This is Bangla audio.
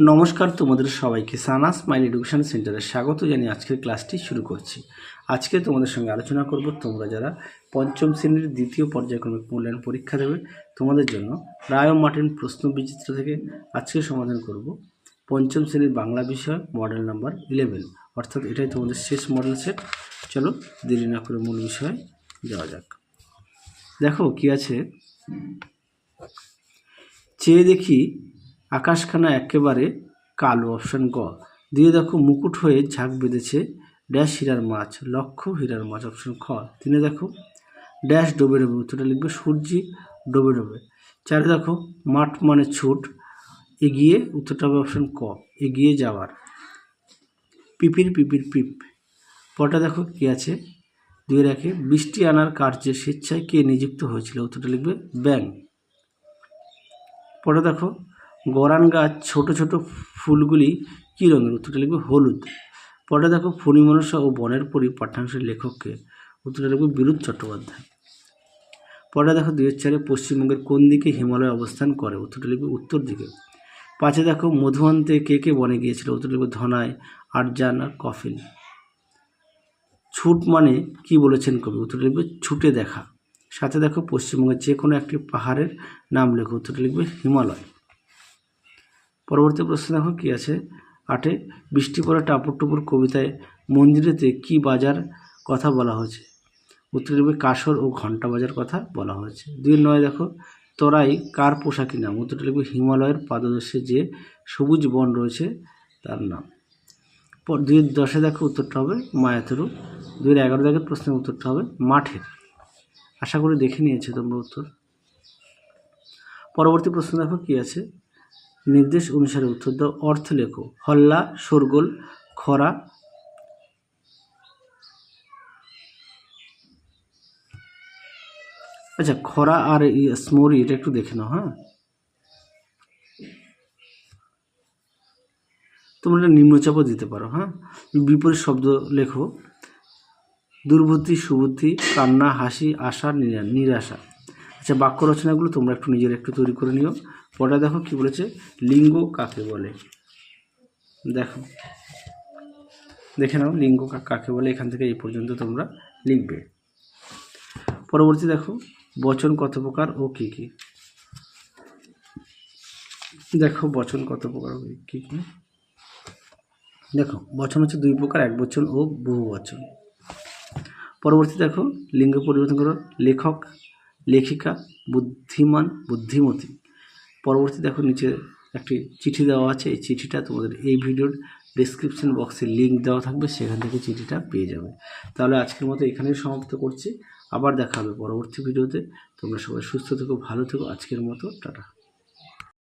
নমস্কার, তোমাদের সবাইকে সানা স্মাইল এডুকেশন সেন্টারে স্বাগত জানিয়ে আজকের ক্লাসটি শুরু করছি। আজকে তোমাদের সঙ্গে আলোচনা করব তোমরা যারা পঞ্চম শ্রেণীর দ্বিতীয় পর্যায়ক্রমিক মূল্যায়ন পরীক্ষা দেবে তোমাদের জন্য রায় ও মার্টিন প্রশ্ন বিচিত্র থেকে আজকে সমাধান করব পঞ্চম শ্রেণীর বাংলা বিষয় মডেল নাম্বার 11, অর্থাৎ এটাই তোমাদের শেষ মডেল সেট। চলো দেরি না করে মূল বিষয়ে যাওয়া যাক। দেখো কি আছে, চেয়ে দেখি আকাশখানা একেবারে কালো, অপশান গ। দিয়ে দেখো মুকুট হয়ে ঝাঁক বেঁধেছে ড্যাশ হীরার মাছ, লক্ষ হীরার মাছ, অপশান খ। তিনে দেখো ড্যাশ ডোবে ডোবে, উত্তরটা লিখবে সূর্যি ডোবে ডোবে। চারে দেখো মাঠ মানে ছুট, এগিয়ে, উত্তরটা হবে অপশান ক, এগিয়ে যাওয়ার। পিপির পিপির পিপ। পটা দেখো কি আছে, দুই রাখে বৃষ্টি আনার কার্যে স্বেচ্ছায় কে নিযুক্ত হয়েছিল, উত্তরটা লিখবে ব্যাং। পরে দেখো গরান গাছ ছোট ছোট ফুলগুলি কী রঙের, উত্তরটা লিখবে হলুদ। পরে দেখো ফণী মনসা ও বনের পরি পাঠ্যাংশের লেখককে, উত্তরটা লিখবে বিরুদ চট্টোপাধ্যায়। পরে দেখো 2004 পশ্চিমবঙ্গের কোন দিকে হিমালয় অবস্থান করে, উত্তরটা লিখবে উত্তর দিকে। পাঁচে দেখো মধুয়ান্তে কে কে বনে গিয়েছিল, উত্তরটা লিখবে ধনাই, আরজান আর কফিল। ছুট মানে কি বলেছেন কবি, উত্তরটা লিখবে ছুটে দেখা। সাথে দেখো পশ্চিমবঙ্গের যে কোনো একটি পাহাড়ের নাম লেখো, উত্তরটা লিখবে হিমালয়। পরবর্তী প্রশ্ন দেখো কি আছে, 8 বৃষ্টি পড়া টাপুর টুপুর কবিতায় মন্দিরেতে কি বাজার কথা বলা হয়েছে, উত্তর লিখবে কাসর ও ঘণ্টা বাজার কথা বলা হয়েছে। 2-9 দেখো তরাই কার পোশাকি নাম, উত্তরটা লিখবে হিমালয়ের পাদদেশে যে সবুজ বন রয়েছে তার নাম। 2-10 দেখো উত্তরটা হবে মায়াতরু। 2-11 দেখো প্রশ্নের উত্তরটা হবে মাঠের। আশা করি দেখে নিয়েছে তোমরা উত্তর। পরবর্তী প্রশ্ন দেখো কি আছে, নির্দেশ অনুসারে উত্তর দাও, অর্থ লেখো। হল্লা, শোরগোল, খরা। আচ্ছা, খরা আর স্মরি এটা একটু দেখে নাও। হ্যাঁ, তোমরা এটা নিম্নচাপও দিতে পারো। হ্যাঁ, বিপরীত শব্দ লেখো। দুর্বুদ্ধি, সুবুদ্ধি, কান্না, হাসি, আশা, নিরাশা। আচ্ছা, বাক্য রচনাগুলো তোমরা একটু নিজের একটু তৈরি করে নিও। পরে দেখো কি বলেছে, লিঙ্গ কাকে বলে, দেখো দেখে নাও লিঙ্গ কাকে বলে, এখান থেকে এই পর্যন্ত তোমরা লিখবে। পরবর্তী দেখো বচন কত প্রকার ও কী কী। দেখো বচন কত প্রকার ও কী কী। দেখো বচন হচ্ছে 2 প্রকার, একবচন ও বহু বচন। পরবর্তী দেখো লিঙ্গ পরিবর্তন করো, লেখক, লেখিকা, বুদ্ধিমান, বুদ্ধিমতী। পরবর্তী দেখো নিচে একটি চিঠি দেওয়া আছে, এই চিঠিটা তোমাদের এই ভিডিওর ডেসক্রিপশন বক্সে লিঙ্ক দেওয়া থাকবে, সেখান থেকে চিঠিটা পেয়ে যাবে। তাহলে আজকের মতো এখানেই সমাপ্ত করছি, আবার দেখা হবে পরবর্তী ভিডিওতে। তোমরা সবাই সুস্থ থেকো, ভালো থেকো। আজকের মতো টাটা।